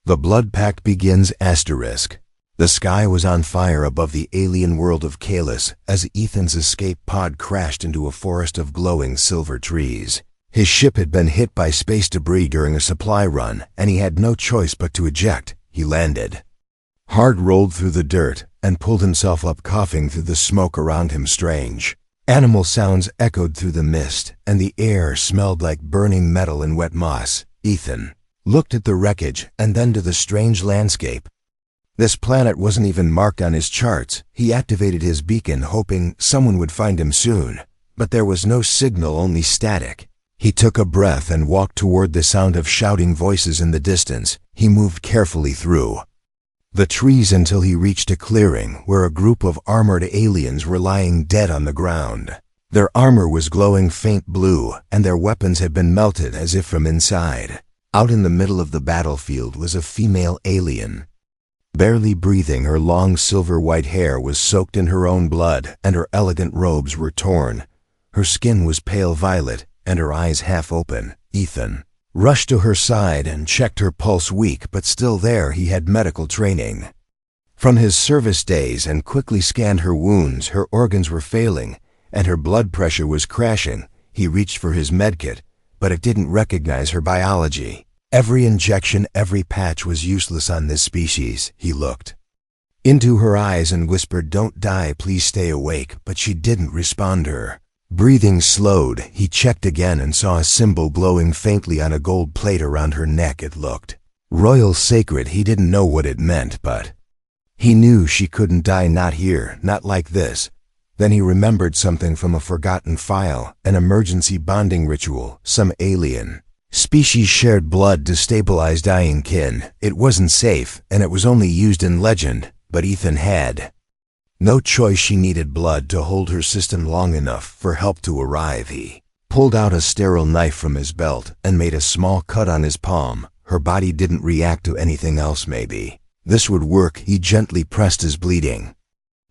The Blood Pact begins ***. The sky was on fire above the alien world of Kalis as Ethan's escape pod crashed into a forest of glowing silver trees. His ship had been hit by space debris during a supply run, and he had no choice but to eject. He landed. Hard rolled through the dirt and pulled himself up, coughing through the smoke around him. Strange animal sounds echoed through the mist, and the air smelled like burning metal and wet moss. Ethan looked at the wreckage and then to the strange landscape. This planet wasn't even marked on his charts. He activated his beacon, hoping someone would find him soon, but there was no signal, only static. He took a breath and walked toward the sound of shouting voices in the distance. He moved carefully through the trees until he reached a clearing where a group of armored aliens were lying dead on the ground. Their armor was glowing faint blue, and their weapons had been melted as if from inside. Out in the middle of the battlefield was a female alien. Barely breathing, her long silver-white hair was soaked in her own blood, and her elegant robes were torn. Her skin was pale violet, and her eyes half open. Ethan rushed to her side and checked her pulse, weak but still there. He had medical training from his service days and quickly scanned her wounds. Her organs were failing, and her blood pressure was crashing. He reached for his medkit, but it didn't recognize her biology. Every injection, every patch was useless on this species. He looked into her eyes and whispered, "Don't die, please stay awake," but she didn't respond. Her breathing slowed. He checked again and saw a symbol glowing faintly on a gold plate around her neck. It looked royal, sacred. He didn't know what it meant, but he knew she couldn't die, not here, not like this. Then he remembered something from a forgotten file, an emergency bonding ritual. Some alien species shared blood to stabilize dying kin. It wasn't safe, and it was only used in legend, but Ethan had no choice. She needed blood to hold her system long enough for help to arrive. He pulled out a sterile knife from his belt and made a small cut on his palm. Her body didn't react to anything else. Maybe this would work. He gently pressed his bleeding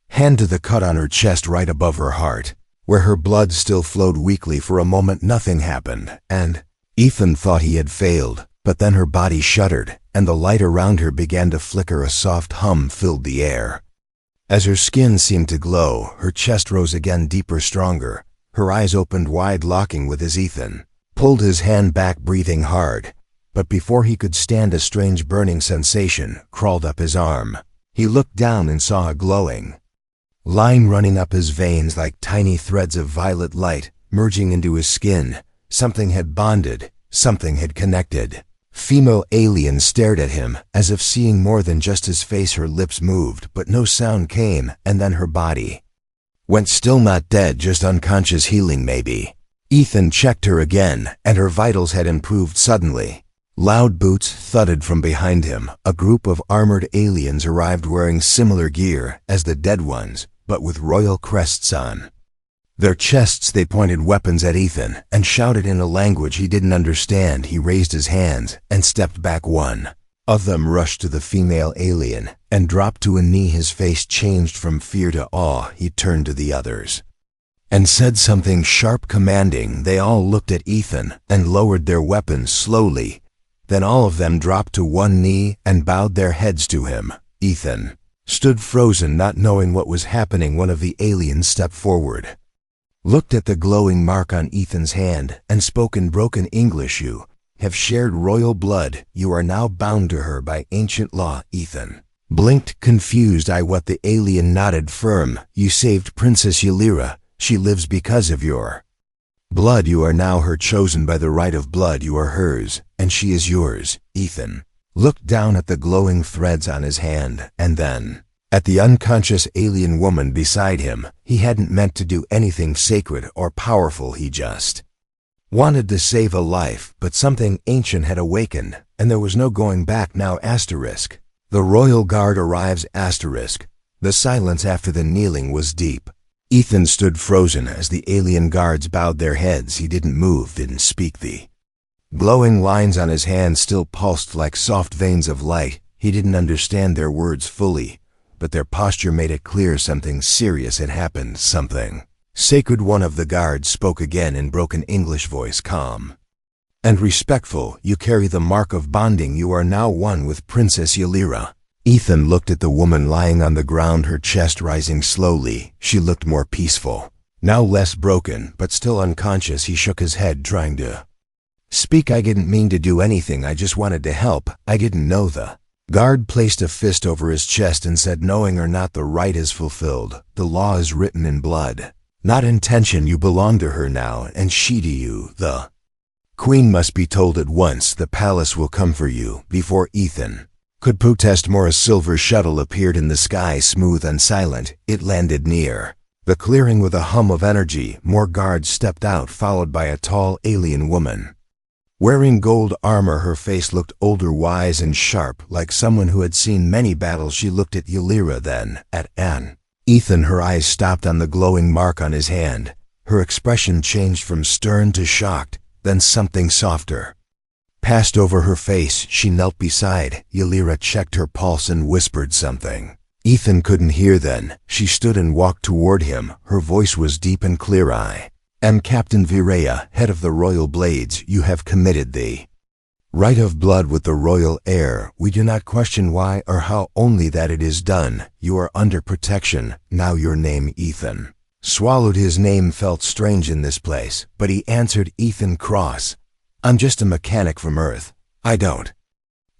hand to the cut on her chest right above her heart, where her blood still flowed weakly. For a moment nothing happened, and Ethan thought he had failed, but then her body shuddered, and the light around her began to flicker. A soft hum filled the air. As her skin seemed to glow, her chest rose again, deeper, stronger. Her eyes opened wide, locking with his. Ethan pulled his hand back, breathing hard, but before he could stand, a strange burning sensation crawled up his arm. He looked down and saw a glowing line running up his veins like tiny threads of violet light merging into his skin. Something had bonded, something had connected. Female alien stared at him, as if seeing more than just his face. Her lips moved, but no sound came, and then her body went still. Not dead, just unconscious, healing maybe. Ethan checked her again, and her vitals had improved. Suddenly, loud boots thudded from behind him. A group of armored aliens arrived, wearing similar gear as the dead ones, but with royal crests on their chests. They pointed weapons at Ethan and shouted in a language he didn't understand. He raised his hands and stepped back. One of them rushed to the female alien and dropped to a knee. His face changed from fear to awe. He turned to the others and said something sharp, commanding. They all looked at Ethan and lowered their weapons slowly. Then all of them dropped to one knee and bowed their heads to him. Ethan stood frozen, not knowing what was happening. One of the aliens stepped forward, looked at the glowing mark on Ethan's hand, and spoke in broken English. "You have shared royal blood. You are now bound to her by ancient law." Ethan blinked, confused. What? The alien nodded, firm. "You saved Princess Ylira. She lives because of your blood. You are now her, chosen by the right of blood. You are hers, and she is yours." Ethan looked down at the glowing threads on his hand, and then at the unconscious alien woman beside him. He hadn't meant to do anything sacred or powerful. He just wanted to save a life, but something ancient had awakened, and there was no going back now. The royal guard arrives. The silence after the kneeling was deep. Ethan stood frozen as the alien guards bowed their heads. He didn't move, didn't speak. The glowing lines on his hand still pulsed like soft veins of light. He didn't understand their words fully, but their posture made it clear something serious had happened, something sacred. One of the guards spoke again in broken English voice, calm and respectful. You carry the mark of bonding. You are now one with Princess Ylira." Ethan looked at the woman lying on the ground, her chest rising slowly. She looked more peaceful, now less broken, but still unconscious. He shook his head, trying to speak. "I didn't mean to do anything. I just wanted to help. I didn't know." The guard placed a fist over his chest and said, "Knowing or not, the rite is fulfilled. The law is written in blood, not intention. You belong to her now, and she to you. The queen must be told at once. The palace will come for you." Before Ethan could protest more, a silver shuttle appeared in the sky, smooth and silent. It landed near the clearing with a hum of energy. More guards stepped out, followed by a tall alien woman wearing gold armor. Her face looked older, wise and sharp, like someone who had seen many battles. She looked at Ylira, then at Ethan. Her eyes stopped on the glowing mark on his hand. Her expression changed from stern to shocked, then something softer passed over her face. She knelt beside Ylira, checked her pulse and whispered something Ethan couldn't hear. Then she stood and walked toward him. Her voice was deep and clear. "I am Captain Viraya, head of the Royal Blades. You have committed the rite of blood with the royal heir. We do not question why or how, only that it is done. You are under protection. Now your name." Ethan swallowed. His name felt strange in this place, but he answered, "Ethan Cross. I'm just a mechanic from Earth. I don't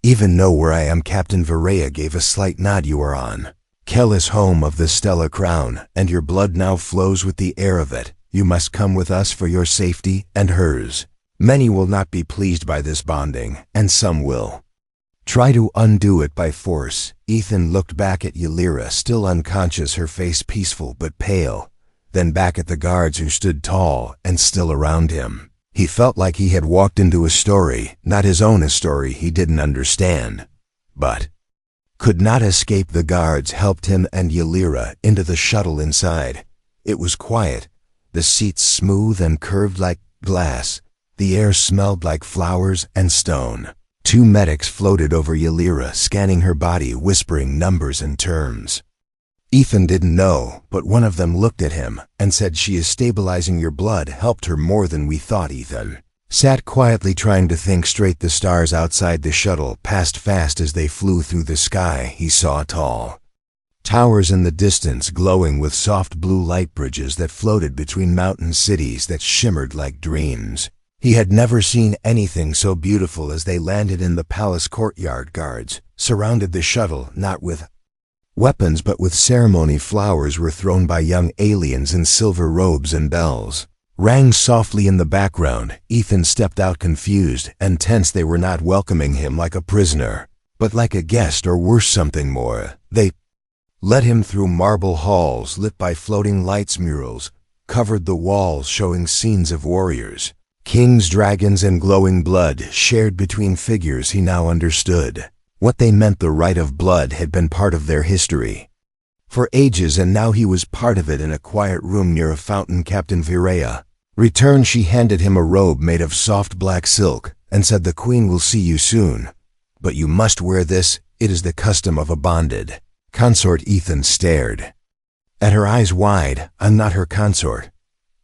even know where I am." Captain Viraya gave a slight nod. "You are on Kelis, home of the Stellar Crown, and your blood now flows with the air of it. You must come with us for your safety and hers. Many will not be pleased by this bonding, and some will try to undo it by force." Ethan looked back at Ylira, still unconscious, her face peaceful but pale, then back at the guards who stood tall and still around him. He felt like he had walked into a story, not his own, a story he didn't understand, but could not escape. The guards helped him and Ylira into the shuttle. Inside, it was quiet, the seats smooth and curved like glass. The air smelled like flowers and stone. Two medics floated over Ylira, scanning her body, whispering numbers and terms Ethan didn't know, but one of them looked at him and said, "She is stabilizing. Your blood helped her more than we thought." Ethan sat quietly, trying to think straight. The stars outside the shuttle passed fast as they flew through the sky. He saw tall towers in the distance, glowing with soft blue light, bridges that floated between mountain cities that shimmered like dreams. He had never seen anything so beautiful as they landed in the palace courtyard. Guards surrounded the shuttle, not with weapons but with ceremony. Flowers were thrown by young aliens in silver robes, and bells rang softly in the background. Ethan stepped out, confused and tense. They were not welcoming him like a prisoner, but like a guest, or worse, something more. They led him through marble halls lit by floating lights. Murals covered the walls, showing scenes of warriors, kings, dragons, and glowing blood shared between figures. He now understood what they meant. The rite of blood had been part of their history for ages, and now he was part of it. In a quiet room near a fountain, Captain Viraya returned. She handed him a robe made of soft black silk and said, "The queen will see you soon, but you must wear this. It is the custom of a bonded consort." Ethan stared at her, eyes wide. "I'm not her consort.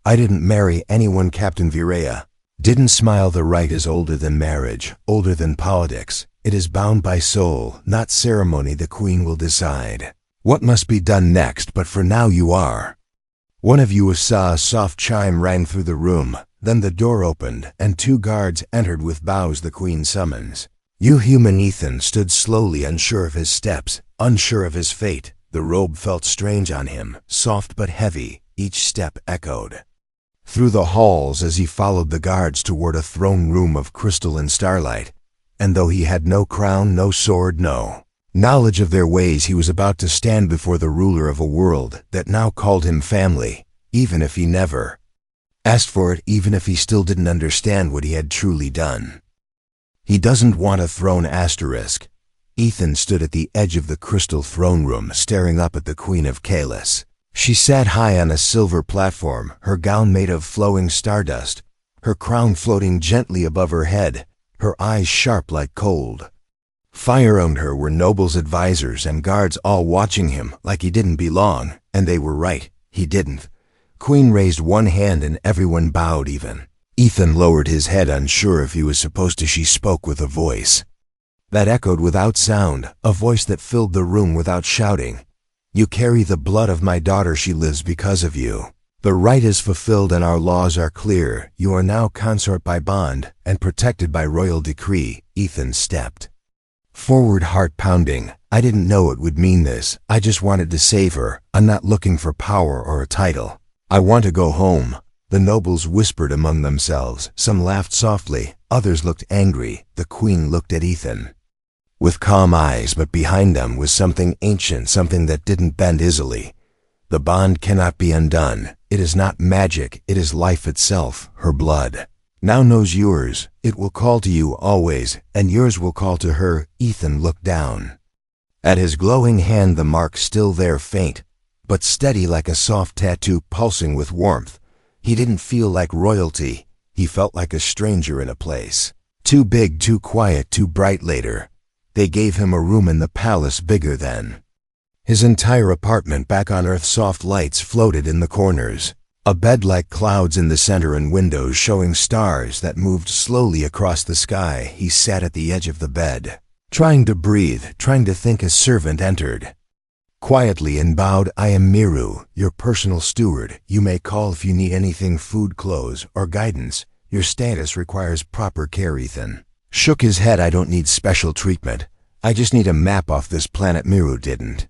I didn't marry anyone." Captain Viraya didn't smile. "The rite is older than marriage, older than politics. It is bound by soul, not ceremony. The queen will decide what must be done next, but for now you are one of you." A soft chime rang through the room. Then the door opened, and two guards entered with bows. "The queen summons you." Human Ethan stood slowly, unsure of his steps, unsure of his fate. The robe felt strange on him, soft but heavy. Each step echoed through the halls as he followed the guards toward a throne room of crystal and starlight. And though he had no crown, no sword, no knowledge of their ways, he was about to stand before the ruler of a world that now called him family, even if he never asked for it, even if he still didn't understand what he had truly done. He doesn't want a throne. Ethan stood at the edge of the crystal throne room, staring up at the Queen of Kelis. She sat high on a silver platform, her gown made of flowing stardust, her crown floating gently above her head, her eyes sharp like cold fire. Around her were nobles, advisors, and guards, all watching him like he didn't belong, and they were right, he didn't. Queen raised one hand and everyone bowed. Even Ethan lowered his head, unsure if he was supposed to. She spoke with a voice that echoed without sound, a voice that filled the room without shouting. You carry the blood of my daughter. She lives because of you. The rite is fulfilled and our laws are clear. You are now consort by bond and protected by royal decree. Ethan stepped forward, heart pounding. I didn't know it would mean this. I just wanted to save her. I'm not looking for power or a title. I want to go home. The nobles whispered among themselves. Some laughed softly. Others looked angry. The queen looked at Ethan with calm eyes, but behind them was something ancient, something that didn't bend easily. The bond cannot be undone. It is not magic. It is life itself. Her blood now knows yours. It will call to you always, and yours will call to her. Ethan looked down at his glowing hand, the mark still there, faint, but steady like a soft tattoo, pulsing with warmth. He didn't feel like royalty. He felt like a stranger in a place too big, too quiet, too bright. Later, they gave him a room in the palace bigger than his entire apartment. Back on Earth, soft lights floated in the corners. A bed like clouds in the center and windows showing stars that moved slowly across the sky. He sat at the edge of the bed, trying to breathe, trying to think. A servant entered quietly and bowed. I am Miru, your personal steward. You may call if you need anything, food, clothes, or guidance. Your status requires proper care. Ethan shook his head. I don't need special treatment. I just need a map off this planet. Miru didn't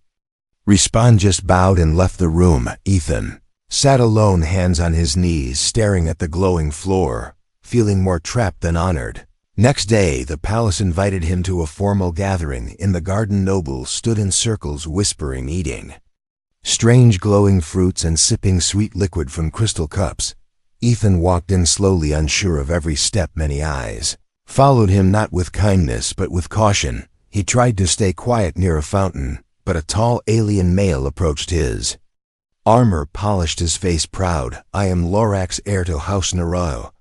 respond, just bowed and left the room. Ethan sat alone, hands on his knees, staring at the glowing floor, feeling more trapped than honored. Next day, the palace invited him to a formal gathering. In the garden, nobles stood in circles, whispering, eating strange glowing fruits and sipping sweet liquid from crystal cups. Ethan walked in slowly, unsure of every step. Many eyes followed him, not with kindness but with caution. He tried to stay quiet near a fountain, but a tall alien male approached. His armor polished, his face proud. I am Lorax, heir to House Nero.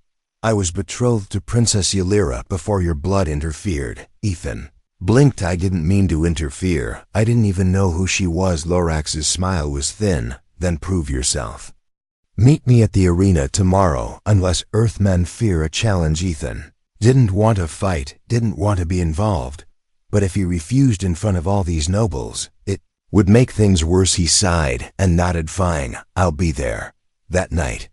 I was betrothed to Princess Ylira before your blood interfered. Ethan blinked. I didn't mean to interfere. I didn't even know who she was. Lorax's smile was thin. Then prove yourself. Meet me at the arena tomorrow, unless Earthmen fear a challenge. Ethan didn't want to fight, didn't want to be involved. But if he refused in front of all these nobles, it would make things worse. He sighed and nodded. Fine, I'll be there. That night,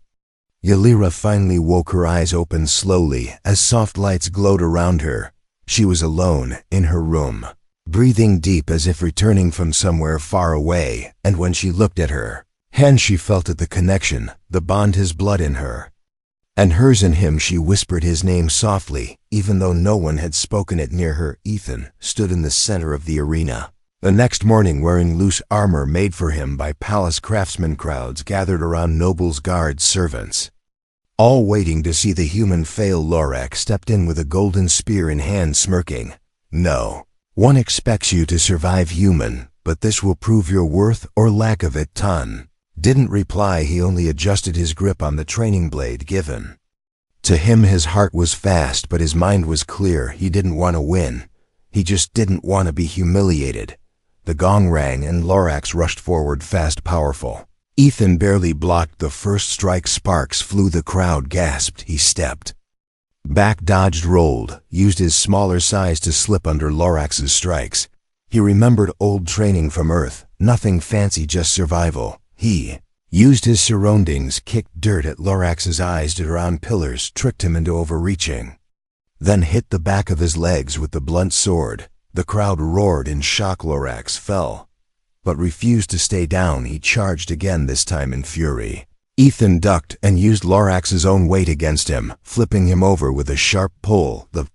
Ylira finally woke. Her eyes opened slowly as soft lights glowed around her. She was alone in her room, breathing deep as if returning from somewhere far away. And when she looked at her hand, she felt it, the connection, the bond, his blood in her and hers in him. She whispered his name softly, even though no one had spoken it near her. Ethan stood in the center of the arena. The next morning, wearing loose armor made for him by palace craftsmen, crowds gathered around. Nobles, guards, servants, all waiting to see the human fail. Lorax stepped in with a golden spear in hand, smirking. No one expects you to survive, human, but this will prove your worth or lack of it. Tan didn't reply. He only adjusted his grip on the training blade given to him. His heart was fast, but his mind was clear. He didn't want to win. He just didn't want to be humiliated. The gong rang and Lorax rushed forward, fast, powerful. Ethan barely blocked the first strike. Sparks flew. The crowd gasped. He stepped back, dodged, rolled, used his smaller size to slip under Lorax's strikes. He remembered old training from Earth. Nothing fancy, just survival. He used his surroundings, kicked dirt at Lorax's eyes, did around pillars, tricked him into overreaching, then hit the back of his legs with the blunt sword. The crowd roared in shock. Lorax fell, but refused to stay down. He charged again, this time in fury. Ethan ducked and used Lorax's own weight against him, flipping him over with a sharp pull. The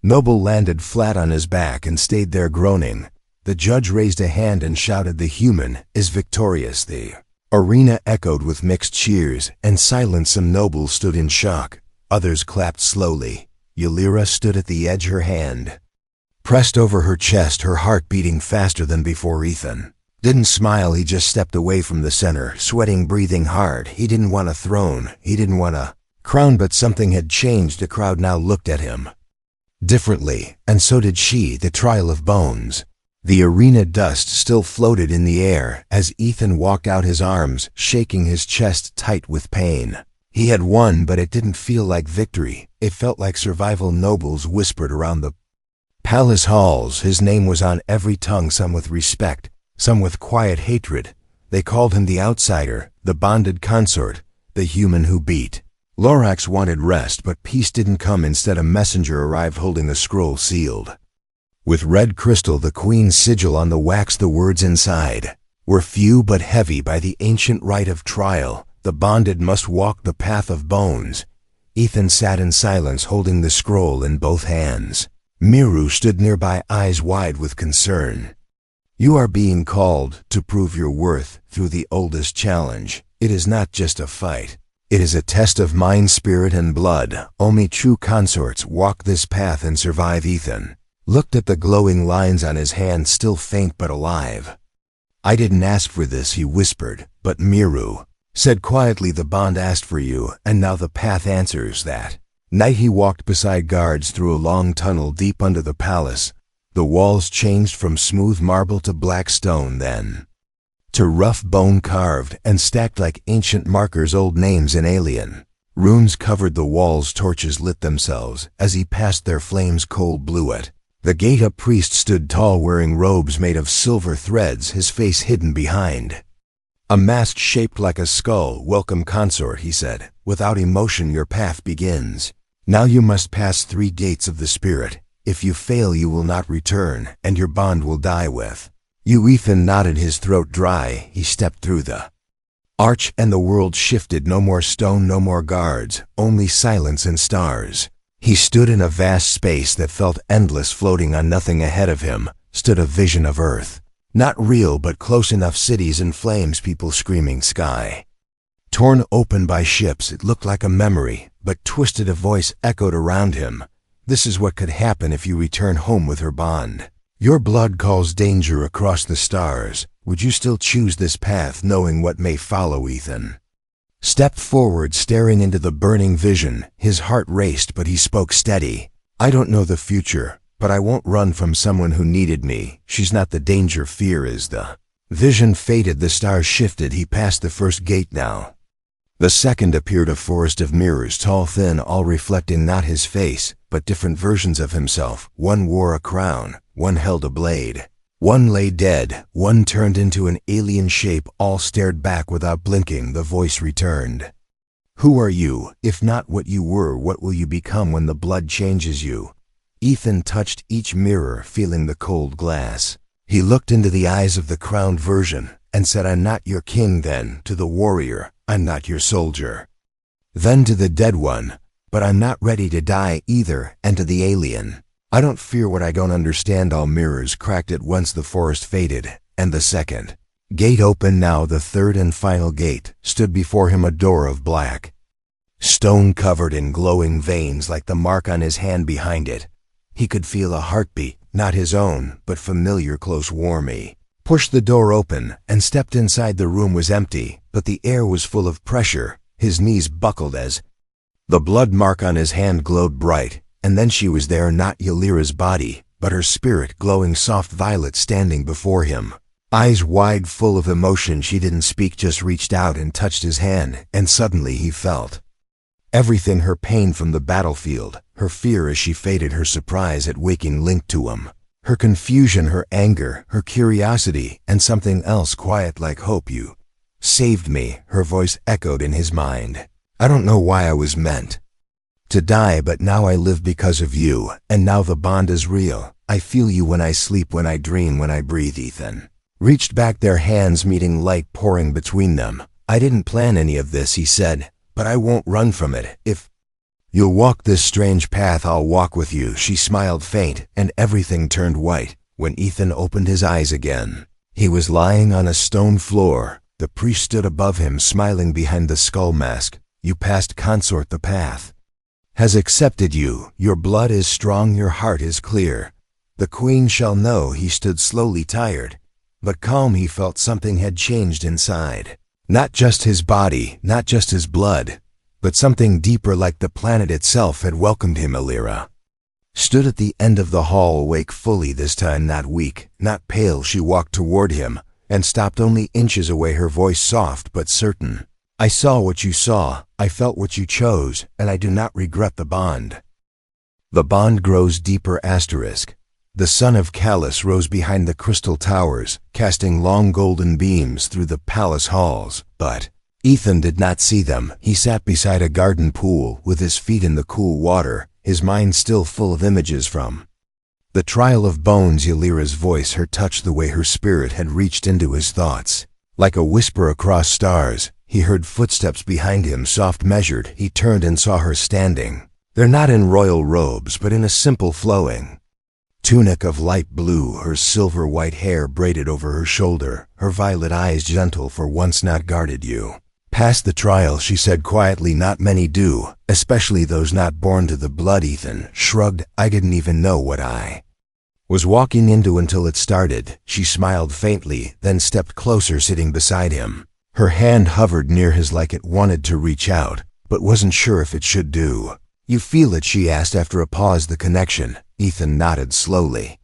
noble landed flat on his back and stayed there, groaning. The judge raised a hand and shouted, "The human is victorious." The arena echoed with mixed cheers and silence. Some nobles stood in shock. Others clapped slowly. Ylira stood at the edge, her hand pressed over her chest, her heart beating faster than before. Ethan didn't smile. He just stepped away from the center, sweating, breathing hard. He didn't want a throne. He didn't want a crown, but something had changed. The crowd now looked at him differently, and so did she. The trial of bones. The arena dust still floated in the air as Ethan walked out, his arms shaking, his chest tight with pain. He had won, but it didn't feel like victory. It felt like survival. Nobles whispered around the palace halls. His name was on every tongue, some with respect, some with quiet hatred. They called him the outsider, the bonded consort, the human who beat. Lorax wanted rest, but peace didn't come. Instead, a messenger arrived holding a scroll sealed with red crystal, the queen's sigil on the wax. The words inside were few but heavy. By the ancient rite of trial, the bonded must walk the path of bones. Ethan sat in silence, holding the scroll in both hands. Miru stood nearby, eyes wide with concern. You are being called to prove your worth through the oldest challenge. It is not just a fight. It is a test of mind, spirit, and blood. Only true consorts walk this path and survive. Ethan looked at the glowing lines on his hand, still faint but alive. I didn't ask for this, he whispered, but Miru said quietly, the bond asked for you, and now the path answers that. Night he walked beside guards through a long tunnel deep under the palace. The walls changed from smooth marble to black stone, then to rough bone carved and stacked like ancient markers. Old names in alien runes covered the walls. Torches lit themselves as he passed, their flames cold blue. At the gate a priest stood tall, wearing robes made of silver threads, his face hidden behind a mask shaped like a skull. Welcome, consort, he said. Without emotion your path begins. Now you must pass 3 gates of the spirit. If you fail you will not return, and your bond will die with you. Ethan nodded, his throat dry. He stepped through the arch and the world shifted. No more stone, no more guards, only silence and stars. He stood in a vast space that felt endless. Floating on nothing ahead of him stood a vision of Earth. Not real, but close enough. Cities in flames, people screaming, sky torn open by ships. It looked like a memory, but twisted. A voice echoed around him. This is what could happen if you return home with her bond. Your blood calls danger across the stars. Would you still choose this path, knowing what may follow? Ethan stepped forward, staring into the burning vision. His heart raced, but he spoke steady. I don't know the future, but I won't run from someone who needed me. She's not the danger, fear is. The vision faded, the stars shifted. He passed the first gate now. The second appeared, a forest of mirrors, tall, thin, all reflecting not his face, but different versions of himself. One wore a crown, one held a blade. One lay dead, one turned into an alien shape. All stared back without blinking. The voice returned. Who are you? If not what you were, what will you become when the blood changes you? Ethan touched each mirror, feeling the cold glass. He looked into the eyes of the crowned version and said, I'm not your king. Then to the warrior, I'm not your soldier. Then to the dead one, but I'm not ready to die either. And to the alien, I don't fear what I don't understand. All mirrors cracked at once. The forest faded, and the second gate opened. Now the third and final gate stood before him, a door of black stone covered in glowing veins, like the mark on his hand behind it. He could feel a heartbeat, not his own, but familiar, close, warm. He pushed the door open and stepped inside. The room was empty, but the air was full of pressure. His knees buckled as the blood mark on his hand glowed bright. And then she was there, not Ylira's body, but her spirit, glowing soft violet, standing before him. Eyes wide, full of emotion. She didn't speak, just reached out and touched his hand, and suddenly he felt everything. Her pain from the battlefield, her fear as she faded, her surprise at waking linked to him, her confusion, her anger, her curiosity, and something else quiet like hope. You saved me, her voice echoed in his mind. I don't know why I was meant to die, but now I live because of you, and now the bond is real. I feel you when I sleep, when I dream, when I breathe. Ethan reached back, their hands meeting, light pouring between them. I didn't plan any of this, he said, but I won't run from it. If you'll walk this strange path, I'll walk with you. She smiled faint, and everything turned white. When Ethan opened his eyes again, he was lying on a stone floor. The priest stood above him, smiling behind the skull mask. You passed, consort. The path has accepted you. Your blood is strong, your heart is clear. The queen shall know. He stood slowly, tired but calm. He felt something had changed inside. Not just his body, not just his blood, but something deeper, like the planet itself had welcomed him. Ylira stood at the end of the hall, awake fully this time, not weak, not pale. She walked toward him and stopped only inches away, her voice soft but certain. I saw what you saw, I felt what you chose, and I do not regret the bond. The bond grows deeper asterisk. The sun of Callus rose behind the crystal towers, casting long golden beams through the palace halls, but Ethan did not see them. He sat beside a garden pool, with his feet in the cool water, his mind still full of images from the trial of bones. Ylira's voice, her touch, the way her spirit had reached into his thoughts. Like a whisper across stars, he heard footsteps behind him, soft, measured. He turned and saw her standing. They're not in royal robes, but in a simple flowing tunic of light blue, her silver white hair braided over her shoulder, her violet eyes gentle for once not guarded. You passed the trial, she said quietly. Not many do, especially those not born to the blood. Ethan shrugged. I didn't even know what I was walking into until it started. She smiled faintly, then stepped closer, sitting beside him. Her hand hovered near his like it wanted to reach out, but wasn't sure if it should do. You feel it, she asked after a pause. The connection. Ethan nodded slowly.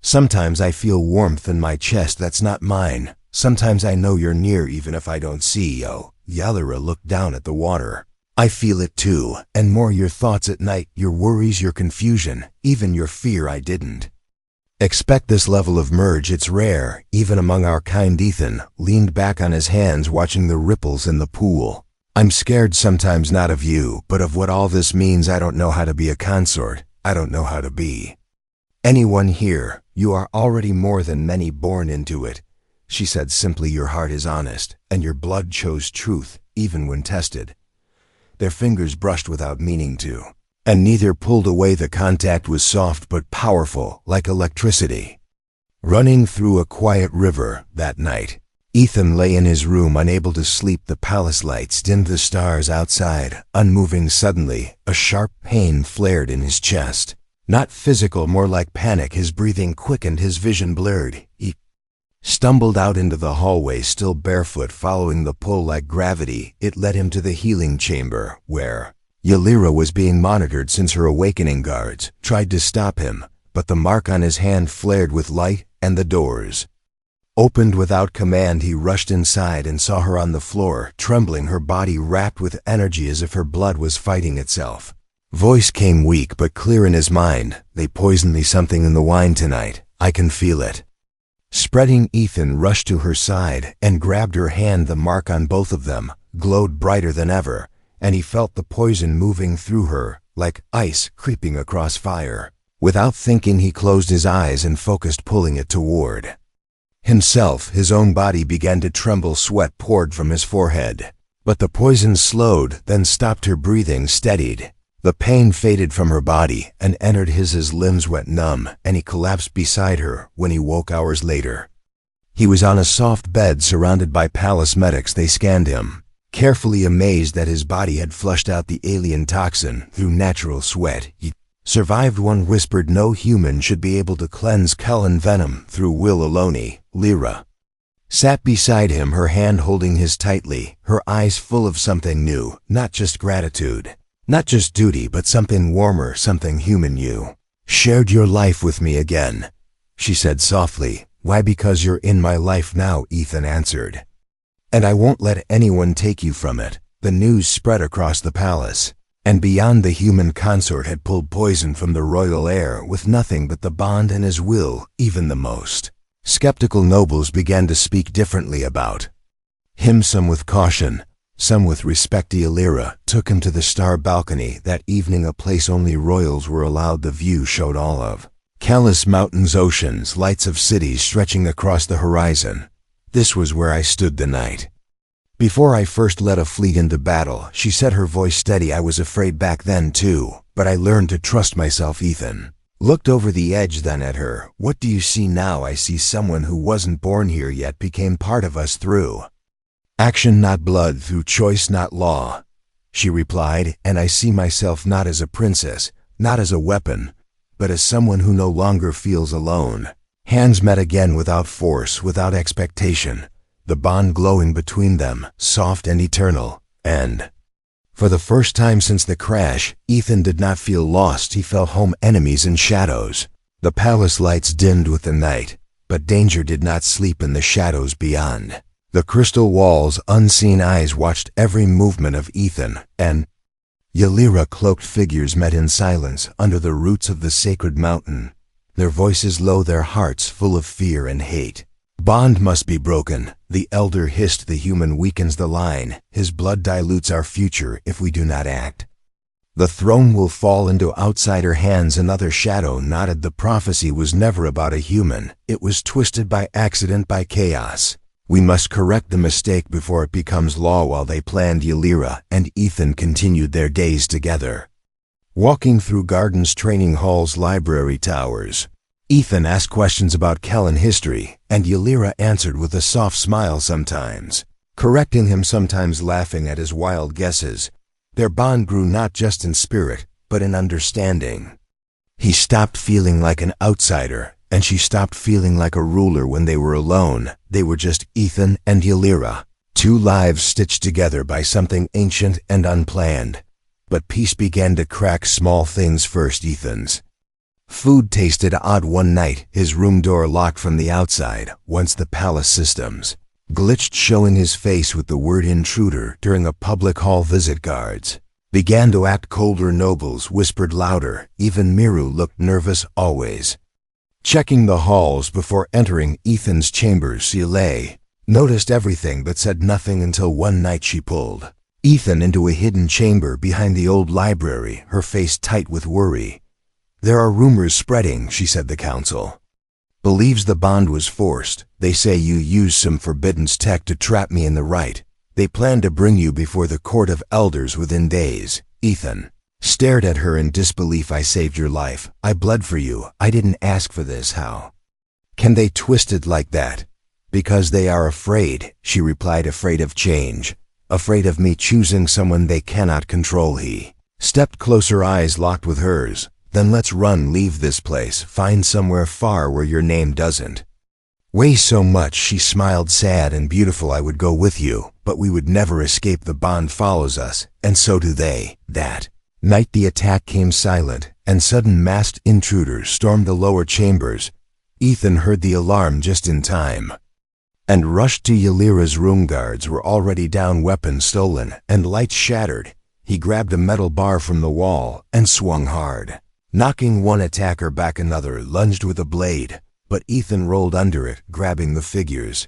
Sometimes I feel warmth in my chest that's not mine. Sometimes I know you're near even if I don't see you. Ylira looked down at the water. I feel it too, and more. Your thoughts at night, your worries, your confusion, even your fear. I didn't expect this level of merge. It's rare, even among our kind. Ethan leaned back on his hands, watching the ripples in the pool. I'm scared sometimes, not of you, but of what all this means. I don't know how to be a consort. I don't know how to be anyone here. You are already more than many born into it, she said simply. Your heart is honest, and your blood chose truth, even when tested. Their fingers brushed without meaning to, and neither pulled away. The contact was soft but powerful, like electricity running through a quiet river. That night, Ethan lay in his room, unable to sleep. The palace lights dimmed the stars outside, unmoving. Suddenly, a sharp pain flared in his chest. Not physical, more like panic. His breathing quickened, his vision blurred. He stumbled out into the hallway, still barefoot, following the pull like gravity. It led him to the healing chamber, where Ylira was being monitored since her awakening. Guards tried to stop him, but the mark on his hand flared with light, and the doors opened without command. He rushed inside and saw her on the floor, trembling, her body wrapped with energy as if her blood was fighting itself. Voice came weak but clear in his mind. They poisoned me, something in the wine tonight. I can feel it spreading. Ethan rushed to her side and grabbed her hand. The mark on both of them glowed brighter than ever, and he felt the poison moving through her, like ice creeping across fire. Without thinking, he closed his eyes and focused, pulling it toward himself. His own body began to tremble, sweat poured from his forehead. But the poison slowed, then stopped. Her breathing steadied. The pain faded from her body and entered his limbs went numb, and he collapsed beside her. When he woke hours later, he was on a soft bed surrounded by palace medics. They scanned him carefully, amazed that his body had flushed out the alien toxin through natural sweat. He survived. One whispered, no human should be able to cleanse Cullen venom through will alone. Lyra sat beside him, her hand holding his tightly, her eyes full of something new, not just gratitude, not just duty, but something warmer, something human. You shared your life with me again, she said softly. Why? Because you're in my life now, Ethan answered. And I won't let anyone take you from it. The news spread across the palace, and beyond. The human consort had pulled poison from the royal heir with nothing but the bond and his will. Even the most skeptical nobles began to speak differently about him, some with caution, some with respect. Ylira took him to the star balcony that evening, a place only royals were allowed. The view showed all of Callus, mountains, oceans, lights of cities stretching across the horizon. This was where I stood the night before I first led a fleet into battle, she said, her voice steady. I was afraid back then too, but I learned to trust myself. Ethan looked over the edge then at her. What do you see now? I see someone who wasn't born here yet, became part of us through action, not blood, through choice, not law, she replied. And I see myself not as a princess, not as a weapon, but as someone who no longer feels alone. Hands met again, without force, without expectation, the bond glowing between them, soft and eternal. And for the first time since the crash, Ethan did not feel lost. He felt home. Enemies and shadows. The palace lights dimmed with the night, but danger did not sleep in the shadows beyond. The crystal wall's unseen eyes watched every movement of Ethan and Ylira. Cloaked figures met in silence under the roots of the sacred mountain, their voices low, their hearts full of fear and hate. Bond must be broken, the elder hissed. The human weakens the line. His blood dilutes our future if we do not act. The throne will fall into outsider hands. Another shadow nodded. The prophecy was never about a human. It was twisted by accident, by chaos. We must correct the mistake before it becomes law. While they planned, Ylira and Ethan continued their days together. Walking through gardens, training halls, library towers, Ethan asked questions about Kellen history, and Ylira answered with a soft smile, sometimes correcting him, sometimes laughing at his wild guesses. Their bond grew not just in spirit, but in understanding. He stopped feeling like an outsider, and she stopped feeling like a ruler. When they were alone, they were just Ethan and Ylira, two lives stitched together by something ancient and unplanned. But peace began to crack. Small things first. Ethan's food tasted odd one night, his room door locked from the outside. Once the palace systems glitched, showing his face with the word intruder. During a public hall visit, guards began to act colder, nobles whispered louder. Even Miru looked nervous, always checking the halls before entering Ethan's chambers. Ylira noticed everything but said nothing until one night she pulled Ethan into a hidden chamber behind the old library, her face tight with worry. There are rumors spreading, she said. The council believes the bond was forced. They say you used some forbidden tech to trap me in the right. They plan to bring you before the court of elders within days. Ethan stared at her in disbelief. I saved your life. I bled for you. I didn't ask for this. How can they twist it like that? Because they are afraid, she replied. Afraid of change. Afraid of me choosing someone they cannot control. He stepped closer, eyes locked with hers. Then let's run, leave this place, find somewhere far where your name doesn't weigh so much. She smiled, sad and beautiful. I would go with you, but we would never escape. The bond follows us, and so do they. That night the attack came silent, and sudden masked intruders stormed the lower chambers. Ethan heard the alarm just in time and rushed to Ylira's room. Guards were already down, weapons stolen, and lights shattered. He grabbed a metal bar from the wall and swung hard, knocking one attacker back. Another lunged with a blade, but Ethan rolled under it, grabbing the figure's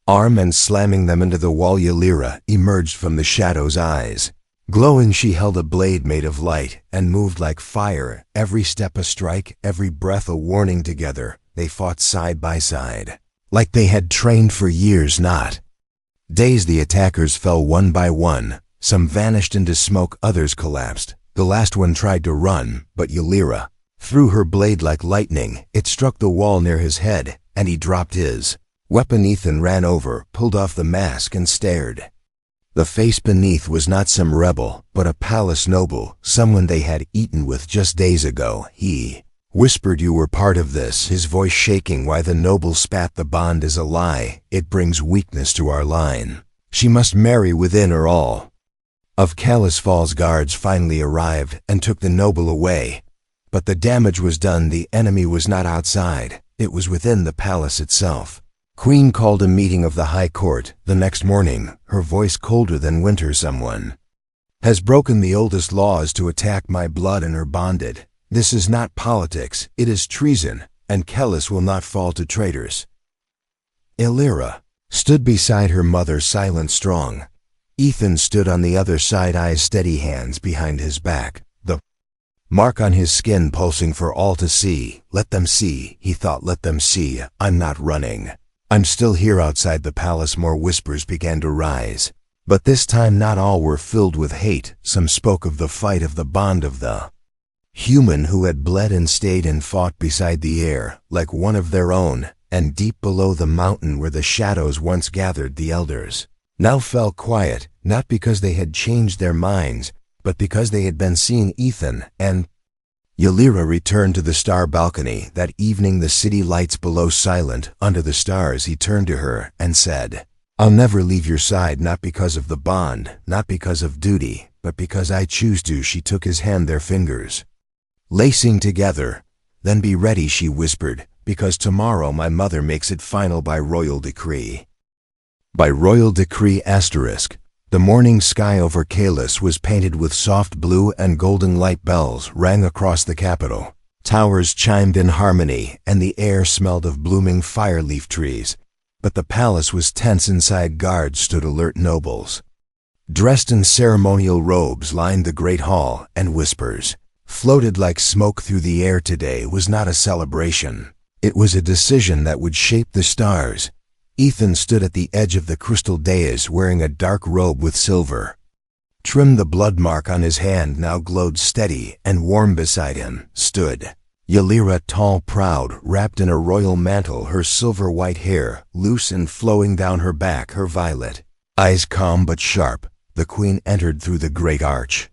arm and slamming them into the wall. Ylira emerged from the shadow's eyes. Glowing, she held a blade made of light and moved like fire, every step a strike, every breath a warning. Together, they fought side by side, like they had trained for years, not days. The attackers fell one by one. Some vanished into smoke, others collapsed. The last one tried to run, but Ylira threw her blade like lightning. It struck the wall near his head, and he dropped his weapon. Ethan ran over, pulled off the mask, and stared. The face beneath was not some rebel, but a palace noble, someone they had eaten with just days ago. He whispered, you were part of this, his voice shaking. Why? The noble spat. The bond is a lie. It brings weakness to our line. She must marry within or all of Callus Fall's guards finally arrived and took the noble away. But the damage was done. The enemy was not outside. It was within the palace itself. Queen called a meeting of the High Court the next morning, her voice colder than winter. Someone has broken the oldest laws to attack my blood and her bonded. This is not politics, it is treason, and Callus will not fall to traitors. Ylira stood beside her mother, silent, strong. Ethan stood on the other side, eyes steady, hands behind his back, the mark on his skin pulsing for all to see. Let them see, he thought, let them see. I'm not running. I'm still here outside the palace. More whispers began to rise, but this time not all were filled with hate. Some spoke of the fight, of the bond, of the human who had bled and stayed and fought beside the air, like one of their own. And deep below the mountain where the shadows once gathered, the elders now fell quiet, not because they had changed their minds, but because they had been seeing Ethan. And Ylira returned to the star balcony. That evening, the city lights below silent under the stars. He turned to her and said, I'll never leave your side, not because of the bond, not because of duty, but because I choose to. She took his hand, their fingers lacing together. Then be ready, she whispered, because tomorrow my mother makes it final by royal decree. By royal decree asterisk, the morning sky over Kalis was painted with soft blue and golden light. Bells rang across the capital. Towers chimed in harmony, and the air smelled of blooming fire-leaf trees. But the palace was tense. Inside, guards stood alert. Nobles, dressed in ceremonial robes, lined the great hall, and whispers floated like smoke through the air. Today was not a celebration. It was a decision that would shape the stars. Ethan stood at the edge of the crystal dais, wearing a dark robe with silver trim. The blood mark on his hand now glowed steady and warm. Beside him stood Ylira, tall, proud, wrapped in a royal mantle, her silver white hair loose and flowing down her back, her violet eyes calm but sharp. The queen entered through the great arch,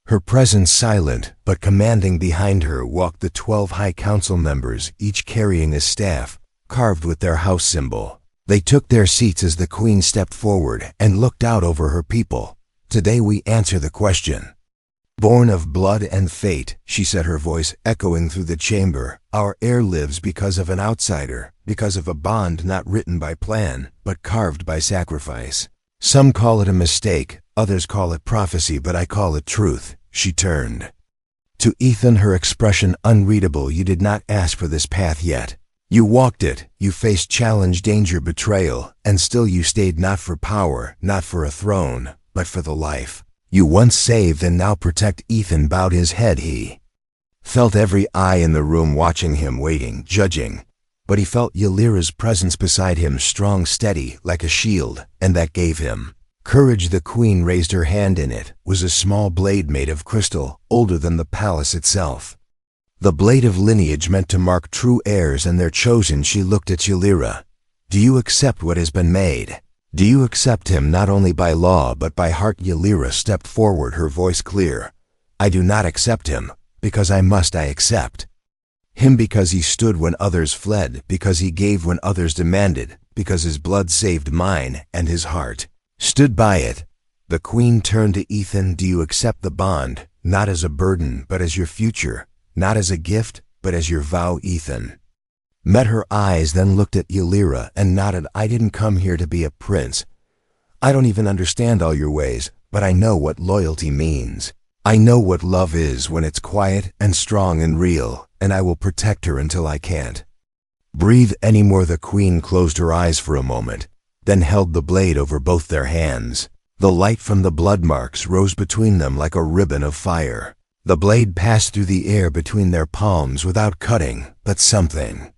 her presence silent but commanding. Behind her walked the 12 high council members, each carrying a staff carved with their house symbol. They took their seats as the queen stepped forward and looked out over her people. Today we answer the question. Born of blood and fate, she said, her voice echoing through the chamber. Our heir lives because of an outsider, because of a bond not written by plan, but carved by sacrifice. Some call it a mistake, others call it prophecy, but I call it truth. She turned to Ethan, her expression unreadable. You did not ask for this path yet. You walked it, you faced challenge, danger, betrayal, and still you stayed, not for power, not for a throne, but for the life you once saved and now protect. Ethan bowed his head. He felt every eye in the room watching him, waiting, judging, but he felt Ylira's presence beside him, strong, steady, like a shield, and that gave him courage. The queen raised her hand. In it was a small blade made of crystal, older than the palace itself. The blade of lineage meant to mark true heirs and their chosen. She looked at Ylira. Do you accept what has been made? Do you accept him not only by law but by heart? Ylira stepped forward, her voice clear. I do not accept him because I must. I accept him because he stood when others fled, because he gave when others demanded, because his blood saved mine and his heart stood by it. The queen turned to Ethan. Do you accept the bond, not as a burden but as your future? Not as a gift, but as your vow? Ethan met her eyes, then looked at Ylira and nodded. I didn't come here to be a prince. I don't even understand all your ways, but I know what loyalty means. I know what love is when it's quiet and strong and real, and I will protect her until I can't breathe anymore. The queen closed her eyes for a moment, then held the blade over both their hands. The light from the blood marks rose between them like a ribbon of fire. The blade passed through the air between their palms without cutting, but something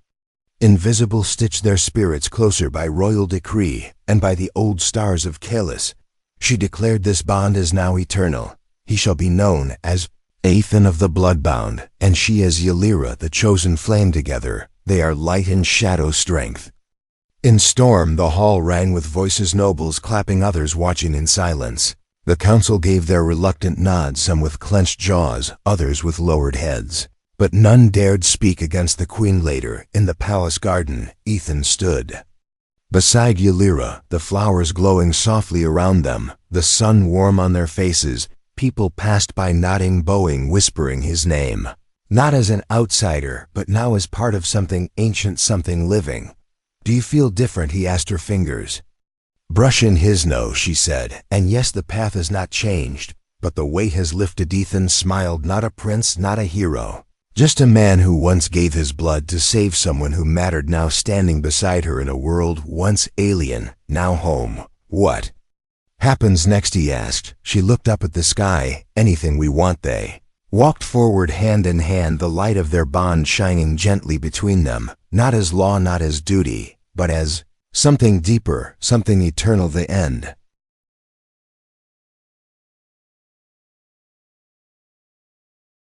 invisible stitched their spirits closer. By royal decree and by the old stars of Kalis, she declared this bond is now eternal. He shall be known as Ethan of the Bloodbound, and she as Ylira, the chosen flame. Together they are light and shadow, strength in storm. The hall rang with voices, nobles clapping, others watching in silence. The council gave their reluctant nods, some with clenched jaws, others with lowered heads. But none dared speak against the queen. Later, in the palace garden, Ethan stood beside Ylira, the flowers glowing softly around them, the sun warm on their faces. People passed by, nodding, bowing, whispering his name. Not as an outsider, but now as part of something ancient, something living. Do you feel different? He asked, her fingers brushing his nose. She said, and yes, the path has not changed, but the weight has lifted. Ethan smiled. Not a prince, not a hero, just a man who once gave his blood to save someone who mattered, now standing beside her in a world once alien, now home. What happens next? He asked. She looked up at the sky. Anything we want. They walked forward hand in hand, the light of their bond shining gently between them, not as law, not as duty, but as something deeper, something eternal. The end.